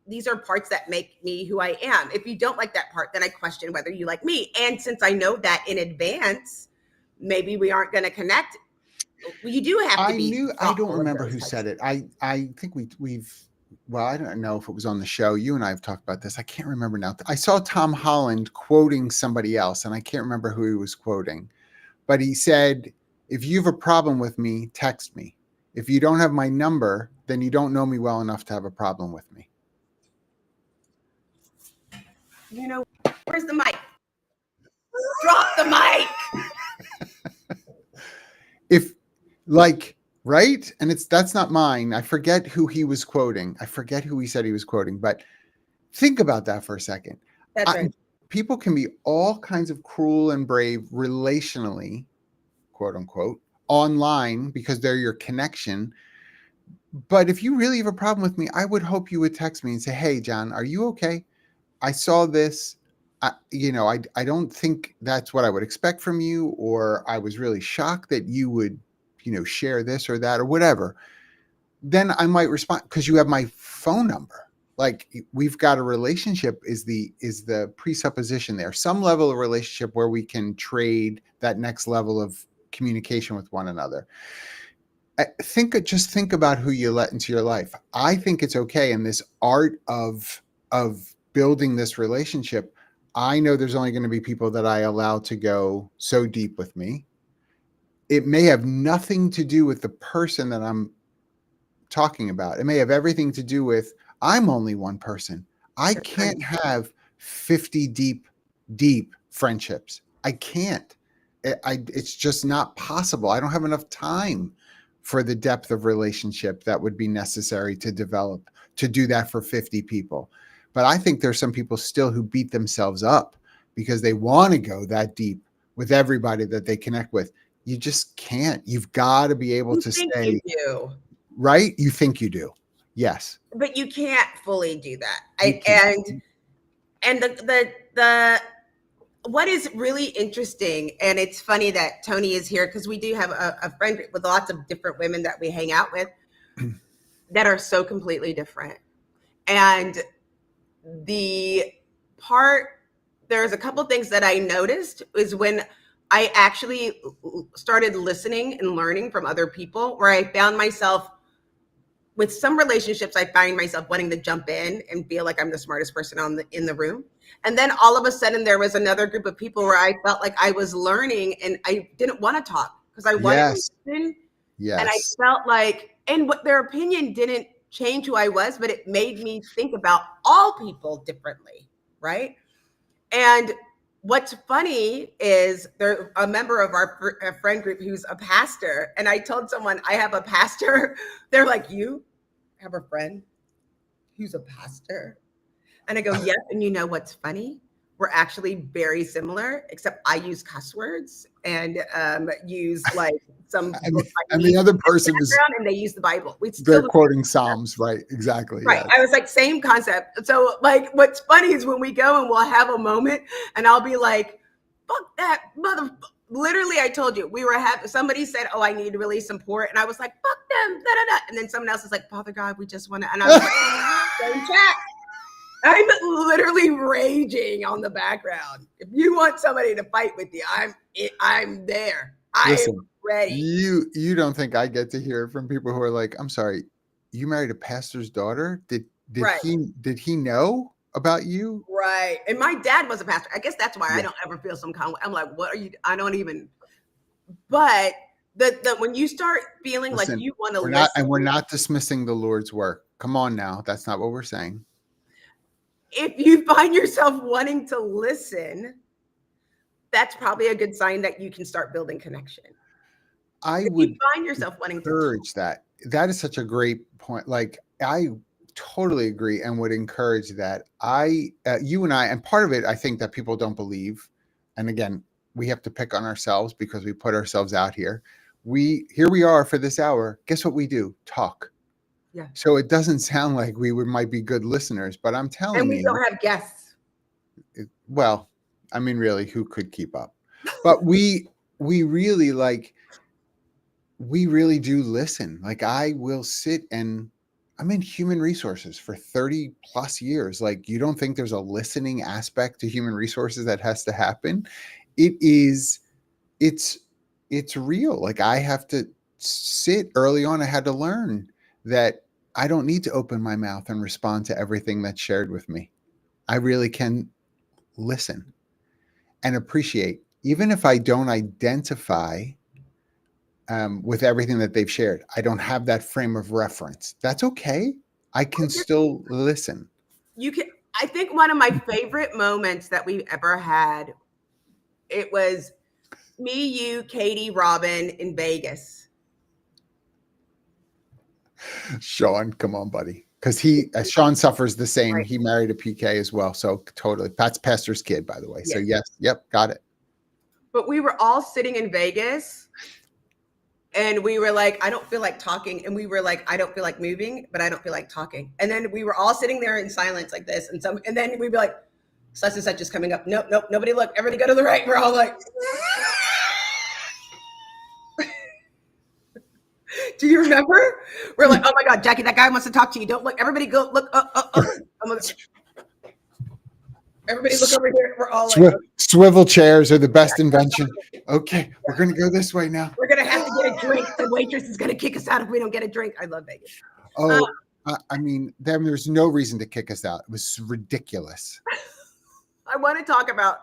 Speaker 2: these are parts that make me who I am. If you don't like that part, then I question whether you like me. And since I know that in advance, maybe we aren't going to connect. You do have to be.
Speaker 4: I don't remember who said it. I think we've, well, I don't know if it was on the show. You and I have talked about this. I can't remember now. I saw Tom Holland quoting somebody else, and I can't remember who he was quoting. But he said, if you have a problem with me, text me. If you don't have my number, then you don't know me well enough to have a problem with me.
Speaker 2: You know, where's the mic? Drop the mic.
Speaker 4: If like, right? And that's not mine. I forget who he was quoting. I forget who he said he was quoting, but think about that for a second.
Speaker 2: That's right.
Speaker 4: People can be all kinds of cruel and brave relationally, quote unquote, online because they're your connection. But if you really have a problem with me, I would hope you would text me and say, hey, John, are you okay? I saw this. I don't think that's what I would expect from you, or I was really shocked that you would, share this or that or whatever. Then I might respond because you have my phone number. Like, we've got a relationship is the presupposition there. Some level of relationship where we can trade that next level of communication with one another. Just think about who you let into your life. I think it's okay in this art of building this relationship. I know there's only going to be people that I allow to go so deep with me. It may have nothing to do with the person that I'm talking about. It may have everything to do with I'm only one person. I can't have 50 deep friendships. I can't. It's just not possible. I don't have enough time for the depth of relationship that would be necessary to develop, to do that for 50 people. But I think there's some people still who beat themselves up because they want to go that deep with everybody that they connect with. You just can't. You've got to be able to stay.
Speaker 2: You do.
Speaker 4: Right? You think you do. Yes.
Speaker 2: But you can't fully do that. And the what is really interesting, and it's funny that Tony is here because we do have a friend group with lots of different women that we hang out with that are so completely different. And there's a couple things that I noticed is when I actually started listening and learning from other people, where I found myself with some relationships, I find myself wanting to jump in and feel like I'm the smartest person in the room. And then all of a sudden there was another group of people where I felt like I was learning and I didn't want to talk because I wanted to listen.
Speaker 4: Yes.
Speaker 2: And I felt like, and what their opinion didn't change who I was, but it made me think about all people differently, right? And what's funny is there's a member of our friend group who's a pastor, and I told someone I have a pastor. They're like, you have a friend who's a pastor? And I go, yes. And you know what's funny? We're actually very similar, except I use cuss words and use like some.
Speaker 4: And the other person is,
Speaker 2: and they use the Bible.
Speaker 4: They're quoting Psalms, right? Exactly.
Speaker 2: Right.
Speaker 4: Yes.
Speaker 2: I was like, same concept. So like, what's funny is when we go and we'll have a moment, and I'll be like, "Fuck that mother." Literally, I told you somebody said, "Oh, I need to release some support," and I was like, "Fuck them," da, da, da. And then someone else is like, "Father God, we just want to," and I was like, "Same chat." I'm literally raging on the background. If you want somebody to fight with you, I'm there.
Speaker 4: Listen,
Speaker 2: I'm ready.
Speaker 4: You don't think I get to hear from people who are like, I'm sorry, you married a pastor's daughter? Did he know about you?
Speaker 2: Right. And my dad was a pastor. I guess that's why I don't ever feel some kind of, I'm like, what are you? I don't even, but when you start feeling like you want to listen.
Speaker 4: And we're not dismissing the Lord's work. Come on now. That's not what we're saying.
Speaker 2: if you find yourself wanting to listen, that's probably a good sign that you can start building connection.
Speaker 4: I
Speaker 2: if
Speaker 4: would
Speaker 2: you find yourself wanting to
Speaker 4: encourage that. That is such a great point. Like, I totally agree and would encourage that. You and I, and part of it, I think that people don't believe. And again, we have to pick on ourselves because we put ourselves out here. Here we are for this hour. Guess what we do? Talk.
Speaker 2: Yeah.
Speaker 4: So it doesn't sound like might be good listeners, but I'm telling you.
Speaker 2: And we don't have guests.
Speaker 4: Well, I mean, really, who could keep up? But we really we really do listen. Like, I will sit and I'm in human resources for 30 plus years. Like, you don't think there's a listening aspect to human resources that has to happen? It's real. Like, I have to sit early on. I had to learn that I don't need to open my mouth and respond to everything that's shared with me. I really can listen and appreciate, even if I don't identify with everything that they've shared. I don't have that frame of reference. That's okay. I can still listen.
Speaker 2: I think one of my favorite moments that we've ever had, it was me, you, Katie, Robin in Vegas.
Speaker 4: Sean, come on, buddy. Because Sean suffers the same. Right. He married a PK as well. So totally. Pat's pastor's kid, by the way. Yes. So yes. Yep. Got it.
Speaker 2: But we were all sitting in Vegas and we were like, I don't feel like talking. And we were like, I don't feel like moving, but I don't feel like talking. And then we were all sitting there in silence like this. And then we'd be like, such and such is coming up. Nope. Nobody look. Everybody go to the right. We're all like, do you remember? We're like, oh my God, Jackye, that guy wants to talk to you. Don't look. Everybody go look. Everybody look over here. We're all like,
Speaker 4: swivel chairs are the best invention. Okay, we're going to go this way now.
Speaker 2: We're going to have to get a drink. The waitress is going to kick us out if we don't get a drink. I love Vegas.
Speaker 4: Oh, I mean, there's no reason to kick us out. It was ridiculous.
Speaker 2: I want to talk about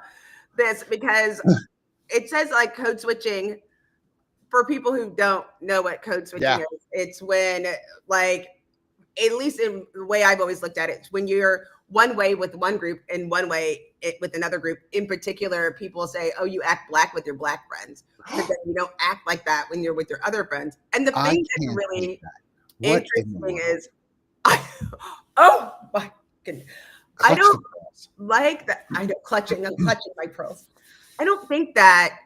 Speaker 2: this because it says like code switching. For people who don't know what code switching is, it's when, like, at least in the way I've always looked at it, it's when you're one way with one group and one way with another group. In particular, people say, oh, you act black with your black friends, but then you don't act like that when you're with your other friends. And the thing that's really interesting is, oh my goodness, I don't like that. I'm clutching my pearls. I don't think that.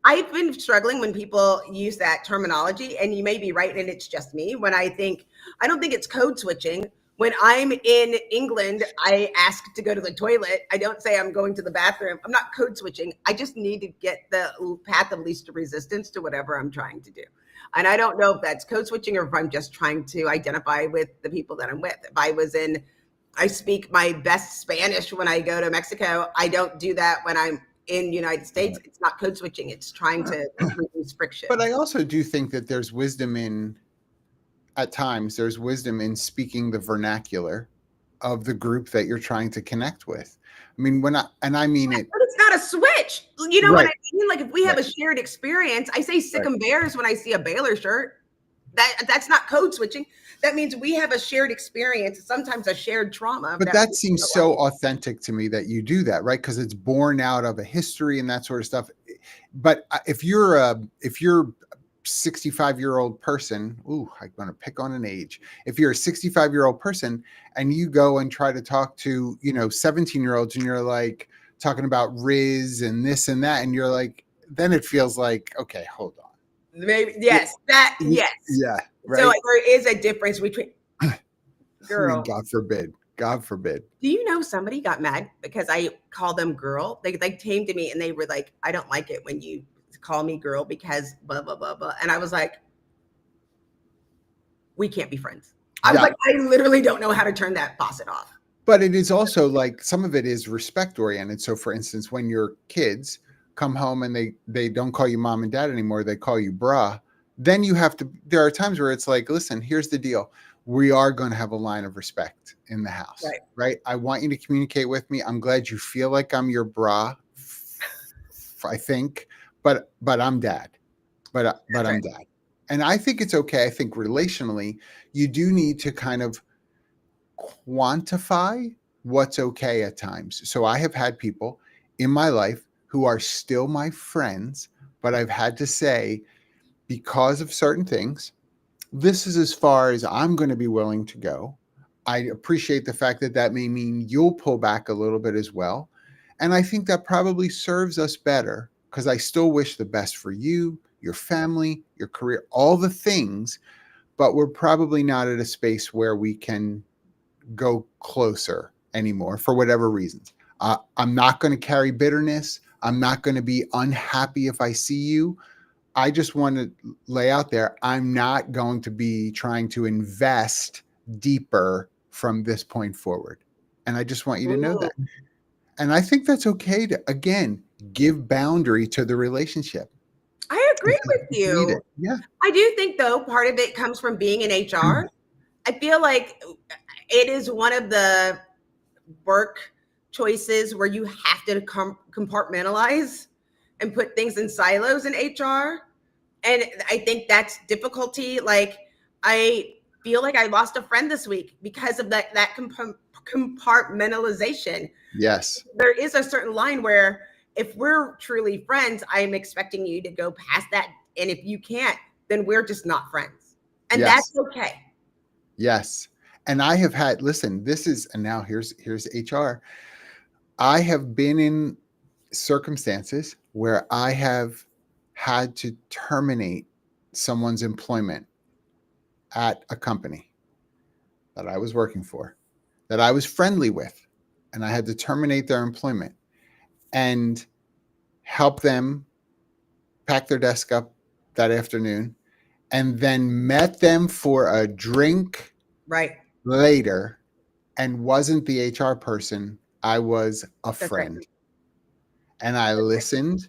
Speaker 2: I've been struggling when people use that terminology, and you may be right, and it's just me. When I don't think it's code switching. When I'm in England, I ask to go to the toilet. I don't say I'm going to the bathroom. I'm not code switching. I just need to get the path of least resistance to whatever I'm trying to do. And I don't know if that's code switching or if I'm just trying to identify with the people that I'm with. If I speak my best Spanish when I go to Mexico. I don't do that when I'm in the United States. It's not code switching. It's trying to reduce friction.
Speaker 4: But I also do think that there's wisdom at times there's wisdom in speaking the vernacular of the group that you're trying to connect with. I mean, I mean it.
Speaker 2: But it's not a switch. You know what I mean? Like, if we have a shared experience, I say sick 'em bears when I see a Baylor shirt. That's not code switching. That means we have a shared experience, sometimes a shared trauma.
Speaker 4: But that seems so authentic to me that you do that, right? Because it's born out of a history and that sort of stuff. But if you're a 65-year-old person, I'm going to pick on an age. If you're a 65-year-old person and you go and try to talk to, 17-year-olds and you're like talking about Riz and this and that, and you're like, then it feels like, okay, hold on.
Speaker 2: Maybe yes.
Speaker 4: Yeah. Right.
Speaker 2: So there is a difference between girl.
Speaker 4: God forbid.
Speaker 2: Do you know somebody got mad because I called them girl? They came to me and they were like, I don't like it when you call me girl because blah blah blah blah. And I was like, we can't be friends. I was like, I literally don't know how to turn that faucet off.
Speaker 4: But it is also like some of it is respect oriented. So for instance, when your kids come home and they don't call you mom and dad anymore, they call you brah, then there are times where it's like, listen, here's the deal. We are going to have a line of respect in the house, right? I want you to communicate with me. I'm glad you feel like I'm your brah, I think, but I'm dad, but I'm dad. And I think it's okay. I think relationally, you do need to kind of quantify what's okay at times. So I have had people in my life who are still my friends, but I've had to say, because of certain things, this is as far as I'm going to be willing to go. I appreciate the fact that that may mean you'll pull back a little bit as well. And I think that probably serves us better, because I still wish the best for you, your family, your career, all the things, but we're probably not at a space where we can go closer anymore for whatever reasons. I'm not going to carry bitterness. I'm not going to be unhappy if I see you. I just want to lay out there, I'm not going to be trying to invest deeper from this point forward. And I just want you to know that. And I think that's okay to, again, give boundary to the relationship.
Speaker 2: I agree with you.
Speaker 4: Yeah.
Speaker 2: I do think, though, part of it comes from being in HR. I feel like it is one of the work choices where you have to compartmentalize and put things in silos in HR. And I think that's difficulty. Like, I feel like I lost a friend this week because of that compartmentalization.
Speaker 4: Yes.
Speaker 2: There is a certain line where if we're truly friends, I'm expecting you to go past that. And if you can't, then we're just not friends. And that's okay.
Speaker 4: Yes. And I have had, listen, this is, and now here's HR. I have been in circumstances where I have had to terminate someone's employment at a company that I was working for, that I was friendly with, and I had to terminate their employment and help them pack their desk up that afternoon, and then met them for a drink later, and wasn't the HR person. I was a friend. Right. And I listened,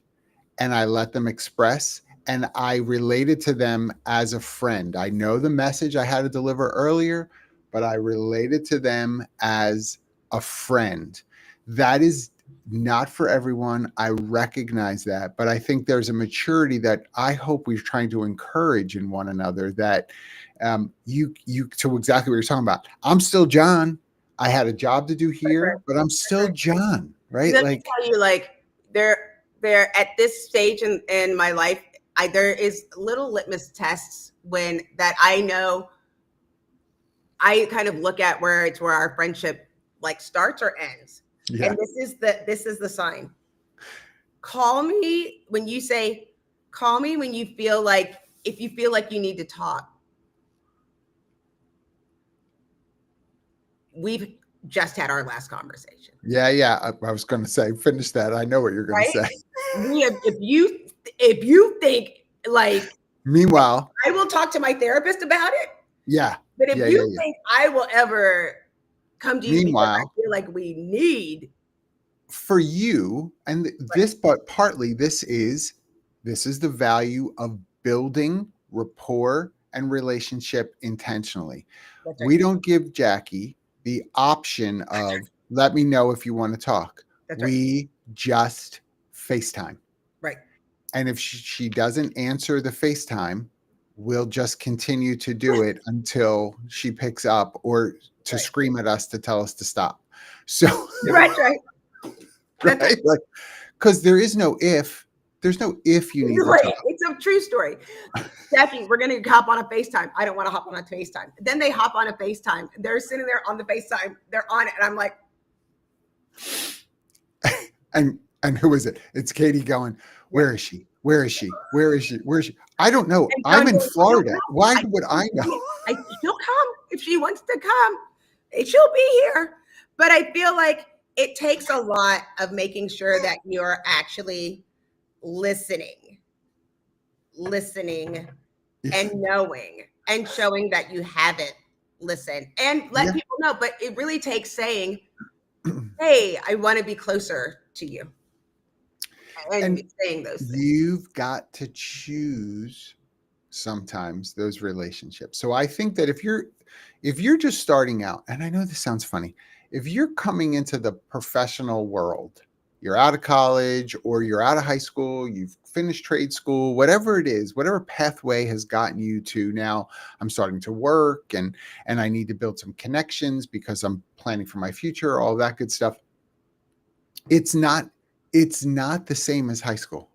Speaker 4: and I let them express, and I related to them as a friend. I know the message I had to deliver earlier, but I related to them as a friend. That is not for everyone. I recognize that, but I think there's a maturity that I hope we're trying to encourage in one another, that you to exactly what you're talking about. I'm still John. I had a job to do here, but I'm still John, right?
Speaker 2: Let me tell you, like, there at this stage in my life, there is little litmus tests when that I know I kind of look at where it's where our friendship like starts or ends. Yeah. And this is the sign. Call me when you say, call me when you feel like, if you feel like you need to talk. We've just had our last conversation.
Speaker 4: Yeah. I was going to say, finish that. I know what you're going to say.
Speaker 2: If you think like,
Speaker 4: meanwhile,
Speaker 2: I will talk to my therapist about it.
Speaker 4: Yeah.
Speaker 2: But if you think I will ever come to you,
Speaker 4: meanwhile,
Speaker 2: because I feel like we need
Speaker 4: for you, and this, but partly this is the value of building rapport and relationship intentionally. Right. We don't give Jackye the option of let me know if you want to talk. We just FaceTime.
Speaker 2: Right.
Speaker 4: And if she doesn't answer the FaceTime, we'll just continue to do it until she picks up, or to scream at us to tell us to stop. So
Speaker 2: right.
Speaker 4: Right? Like, because there is no if. There's no if you need to talk.
Speaker 2: It's a true story. Jackye, we're going to hop on a FaceTime. I don't want to hop on a FaceTime. Then they hop on a FaceTime. They're sitting there on the FaceTime. They're on it. And I'm like.
Speaker 4: And who is it? It's Katie going, where is she? Where is she? Where is she? Where is she? I don't know. I'm in Florida. Why would I know?
Speaker 2: She'll come. If she wants to come, she'll be here. But I feel like it takes a lot of making sure that you're actually listening and knowing and showing that you haven't listened, and let people know. But it really takes saying, hey, I want to be closer to you. And saying those things.
Speaker 4: You've got to choose sometimes those relationships. So I think that if you're just starting out, and I know this sounds funny, if you're coming into the professional world you're out of college or you're out of high school, you've finished trade school, whatever it is, whatever pathway has gotten you to now, I'm starting to work and I need to build some connections because I'm planning for my future, all that good stuff. It's not the same as high school.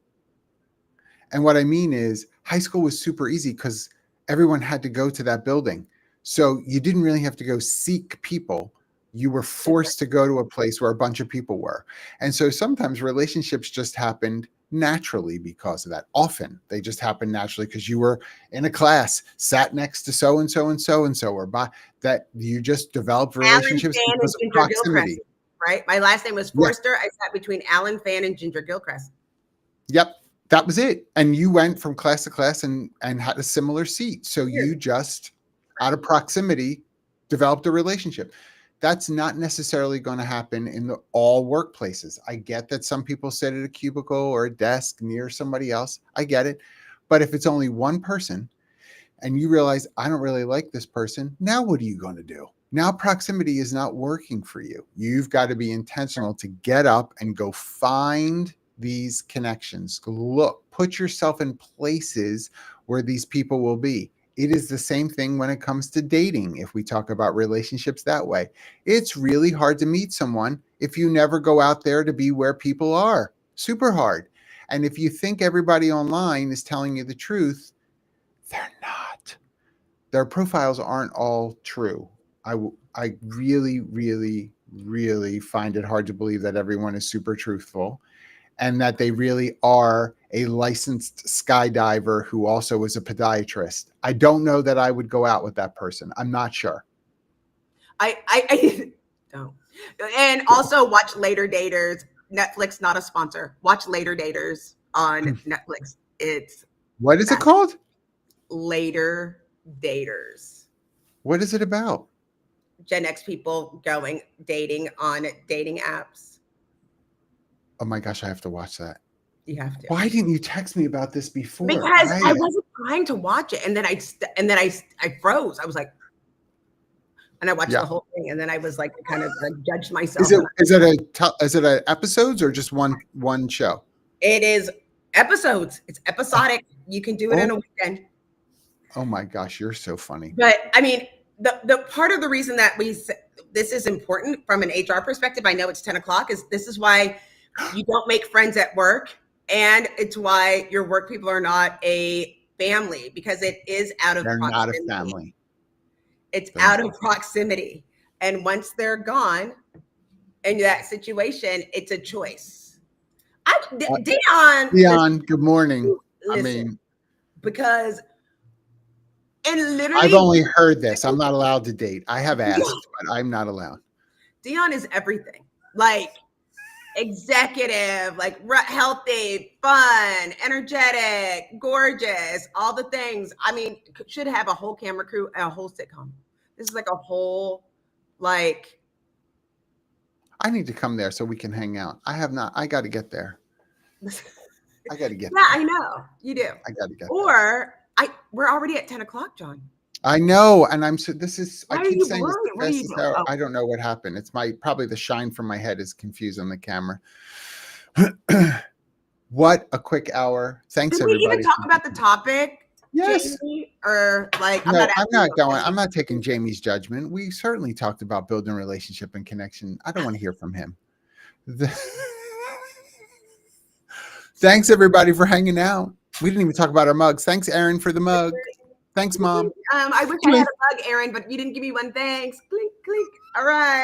Speaker 4: And what I mean is high school was super easy because everyone had to go to that building. So you didn't really have to go seek people. You were forced to go to a place where a bunch of people were. And so sometimes relationships just happened naturally because of that. Often they just happened naturally because you were in a class, sat next to so-and-so and so-and-so, or by that you just developed relationships because of proximity.
Speaker 2: Right? My last name was Forster. Yeah. I sat between Alan Fan and Ginger Gilchrist.
Speaker 4: Yep. That was it. And you went from class to class and had a similar seat. So you just, out of proximity, developed a relationship. That's not necessarily going to happen in all workplaces. I get that some people sit at a cubicle or a desk near somebody else. I get it. But if it's only one person and you realize, I don't really like this person, now what are you going to do? Now proximity is not working for you. You've got to be intentional to get up and go find these connections. Look, put yourself in places where these people will be. It is the same thing when it comes to dating. If we talk about relationships that way, it's really hard to meet someone if you never go out there to be where people are. Super hard. And if you think everybody online is telling you the truth, they're not. Their profiles aren't all true. I really, really, really find it hard to believe that everyone is super truthful and that they really are a licensed skydiver who also is a podiatrist. I don't know that I would go out with that person. I'm not sure.
Speaker 2: I don't. And also watch Later Daters. Netflix, not a sponsor. Watch Later Daters on Netflix.
Speaker 4: What is it called?
Speaker 2: Later Daters.
Speaker 4: What is it about?
Speaker 2: Gen X people dating on dating apps.
Speaker 4: Oh my gosh, I have to watch that.
Speaker 2: You have to.
Speaker 4: Why didn't you text me about this before?
Speaker 2: Because I wasn't trying to watch it, and then I froze. I was like, and I watched the whole thing, and then I was like, kind of judged myself.
Speaker 4: Is it a episodes or just one show?
Speaker 2: It is episodes. It's episodic. You can do it in a weekend.
Speaker 4: Oh my gosh, you're so funny.
Speaker 2: But I mean, the part of the reason that this is important from an HR perspective, I know it's 10 o'clock, is this is why you don't make friends at work. And it's why your work people are not a family, because it is out of proximity.
Speaker 4: They're not a family.
Speaker 2: It's out of proximity. And once they're gone in that situation, it's a choice.
Speaker 4: Dion, good morning.
Speaker 2: Listen, because and literally
Speaker 4: I've only heard this. I'm not allowed to date. I have asked, but I'm not allowed.
Speaker 2: Dion is everything. Like executive, like healthy, fun, energetic, gorgeous, all the things. I mean, should have a whole camera crew and a whole sitcom. This is like a whole, like.
Speaker 4: I need to come there so we can hang out. I have not. I got to get there. I got to get
Speaker 2: there. Yeah, I know. You do.
Speaker 4: I got to get
Speaker 2: there. We're already at 10 o'clock, John.
Speaker 4: I know. And I keep saying this I don't know what happened. It's probably the shine from my head is confused on the camera. What a quick hour. Thanks, everybody.
Speaker 2: Did we even talk about the topic?
Speaker 4: Yes.
Speaker 2: Jamie, or like,
Speaker 4: no, I'm not taking Jamie's judgment. We certainly talked about building a relationship and connection. I don't want to hear from him. Thanks, everybody, for hanging out. We didn't even talk about our mugs. Thanks, Aaron, for the mug. Thanks, Mom.
Speaker 2: I wish I had a mug, Aaron, but you didn't give me one. Thanks. Clink, clink. All right.